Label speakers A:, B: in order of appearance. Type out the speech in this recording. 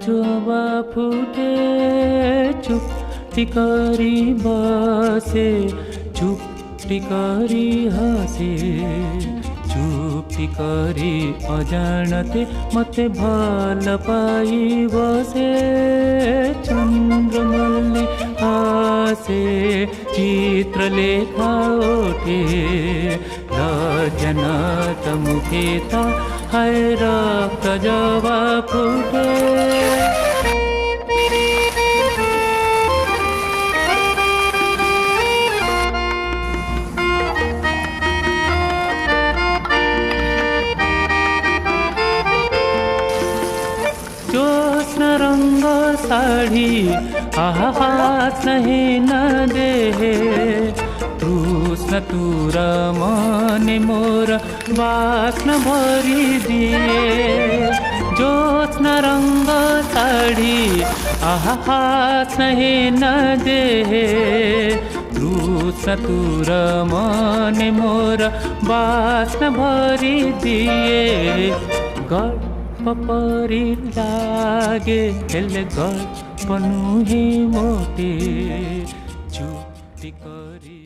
A: जोबा फुटे चुप्टी करी बसे चुप्टी करी हसे चुप्टी करी अजाणते मते भल पाई बसे चन्द्रमल्ली हासे चित्र लेखा ओठे लज्जनात मुखे त हाय रक्त जवा फुटे ज्योत्स्ना रंग साड़ी हाथ नहीं न दे कृष्ण तुर मने मोर वास्न भरी दिए ज्योत्स्ना रंग साड़ी हाथ नहीं न दे कृष्ण तुर मने मोर वास्न भरी दिए परी लागे हेले गल्प नुहे मोटे चुप्टी करी